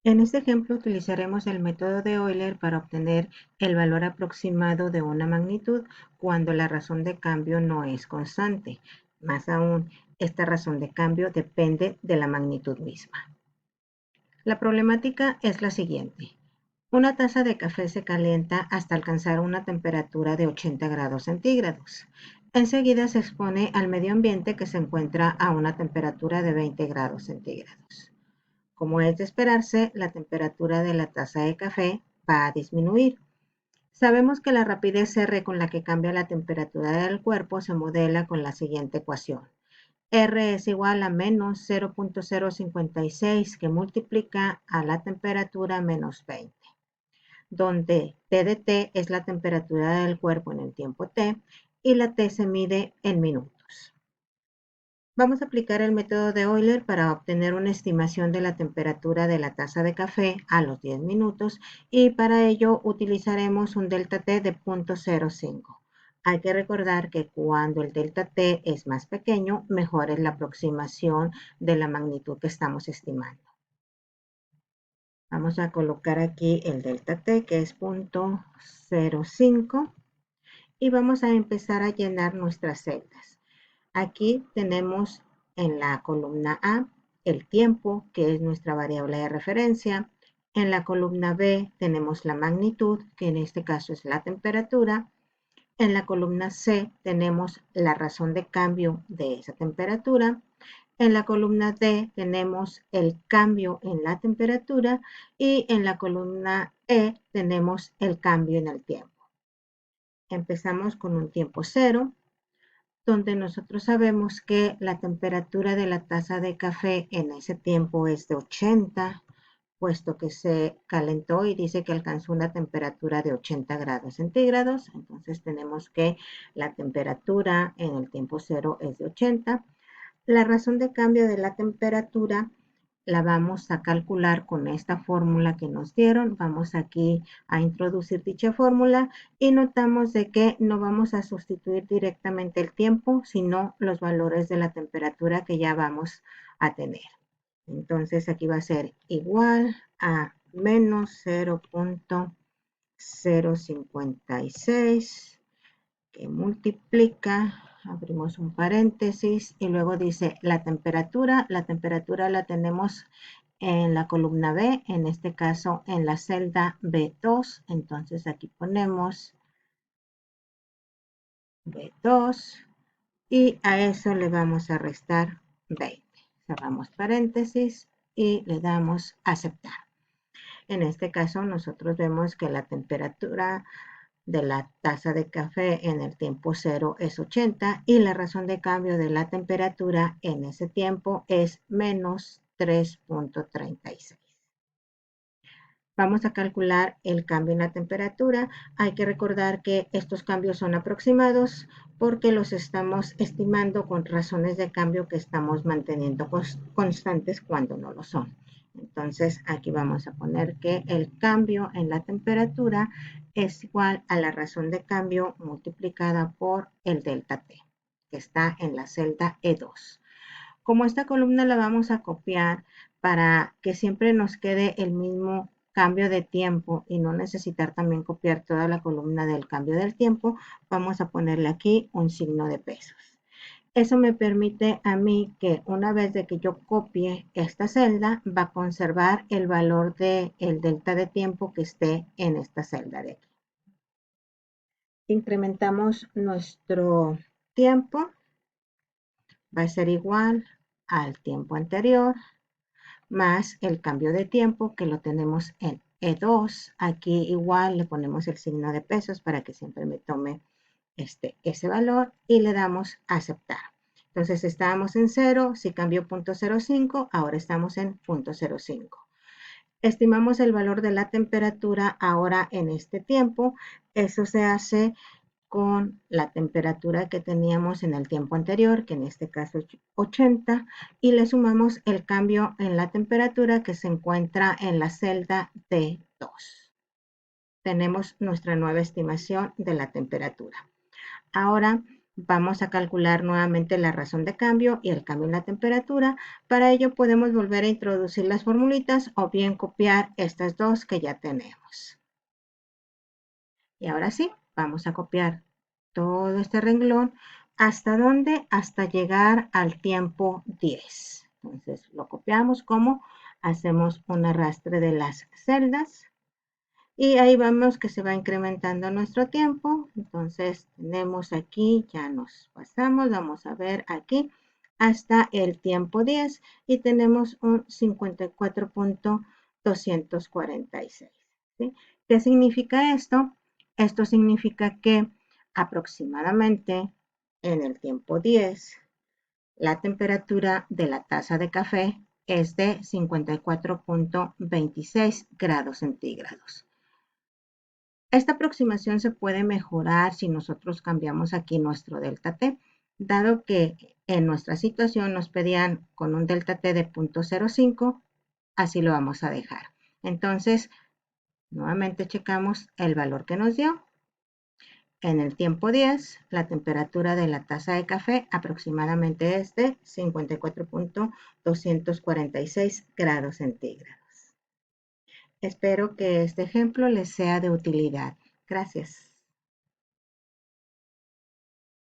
En este ejemplo utilizaremos el método de Euler para obtener el valor aproximado de una magnitud cuando la razón de cambio no es constante. Más aún, esta razón de cambio depende de la magnitud misma. La problemática es la siguiente. Una taza de café se calienta hasta alcanzar una temperatura de 80 grados centígrados. Enseguida se expone al medio ambiente que se encuentra a una temperatura de 20 grados centígrados. Como es de esperarse, la temperatura de la taza de café va a disminuir. Sabemos que la rapidez R con la que cambia la temperatura del cuerpo se modela con la siguiente ecuación. R es igual a menos 0.056 que multiplica a la temperatura menos 20, donde T de T es la temperatura del cuerpo en el tiempo T y la T se mide en minutos. Vamos a aplicar el método de Euler para obtener una estimación de la temperatura de la taza de café a los 10 minutos y para ello utilizaremos un delta T de 0.05. Hay que recordar que cuando el delta T es más pequeño, mejor es la aproximación de la magnitud que estamos estimando. Vamos a colocar aquí el delta T que es 0.05 y vamos a empezar a llenar nuestras celdas. Aquí tenemos en la columna A el tiempo, que es nuestra variable de referencia. En la columna B tenemos la magnitud, que en este caso es la temperatura. En la columna C tenemos la razón de cambio de esa temperatura. En la columna D tenemos el cambio en la temperatura y en la columna E tenemos el cambio en el tiempo. Empezamos con un tiempo cero, donde nosotros sabemos que la temperatura de la taza de café en ese tiempo es de 80, puesto que se calentó y dice que alcanzó una temperatura de 80 grados centígrados. Entonces tenemos que la temperatura en el tiempo cero es de 80. La razón de cambio de la temperatura la vamos a calcular con esta fórmula que nos dieron. Vamos aquí a introducir dicha fórmula y notamos de que no vamos a sustituir directamente el tiempo, sino los valores de la temperatura que ya vamos a tener. Entonces aquí va a ser igual a menos 0.056 que multiplica, abrimos un paréntesis y luego dice la temperatura la tenemos en la columna B, en este caso en la celda B2, entonces aquí ponemos B2 y a eso le vamos a restar 20. Cerramos paréntesis y le damos aceptar. En este caso nosotros vemos que la temperatura de la taza de café en el tiempo cero es 80 y la razón de cambio de la temperatura en ese tiempo es menos 3.36. Vamos a calcular el cambio en la temperatura. Hay que recordar que estos cambios son aproximados porque los estamos estimando con razones de cambio que estamos manteniendo constantes cuando no lo son. Entonces aquí vamos a poner que el cambio en la temperatura es igual a la razón de cambio multiplicada por el delta T, que está en la celda E2. Como esta columna la vamos a copiar para que siempre nos quede el mismo cambio de tiempo y no necesitar también copiar toda la columna del cambio del tiempo, vamos a ponerle aquí un signo de pesos. Eso me permite a mí que una vez de que yo copie esta celda, va a conservar el valor del delta de tiempo que esté en esta celda de aquí. Incrementamos nuestro tiempo, va a ser igual al tiempo anterior, más el cambio de tiempo que lo tenemos en E2. Aquí igual le ponemos el signo de pesos para que siempre me tome ese valor y le damos a aceptar. Entonces estábamos en 0, si cambió 0.05, ahora estamos en 0.05. Estimamos el valor de la temperatura ahora en este tiempo. Eso se hace con la temperatura que teníamos en el tiempo anterior, que en este caso es 80, y le sumamos el cambio en la temperatura que se encuentra en la celda D2. Tenemos nuestra nueva estimación de la temperatura. Ahora Vamos a calcular nuevamente la razón de cambio y el cambio en la temperatura. Para ello podemos volver a introducir las formulitas o bien copiar estas dos que ya tenemos. Y ahora sí, vamos a copiar todo este renglón. ¿Hasta dónde? Hasta llegar al tiempo 10. Entonces lo copiamos como hacemos un arrastre de las celdas. Y ahí vemos que se va incrementando nuestro tiempo. Entonces tenemos aquí, ya nos pasamos, vamos a ver aquí hasta el tiempo 10 y tenemos un 54.246. ¿Sí? ¿Qué significa esto? Esto significa que aproximadamente en el tiempo 10 la temperatura de la taza de café es de 54.26 grados centígrados. Esta aproximación se puede mejorar si nosotros cambiamos aquí nuestro delta T, dado que en nuestra situación nos pedían con un delta T de 0.05, así lo vamos a dejar. Entonces, nuevamente checamos el valor que nos dio. En el tiempo 10, la temperatura de la taza de café aproximadamente es de 54.246 grados centígrados. Espero que este ejemplo les sea de utilidad. Gracias.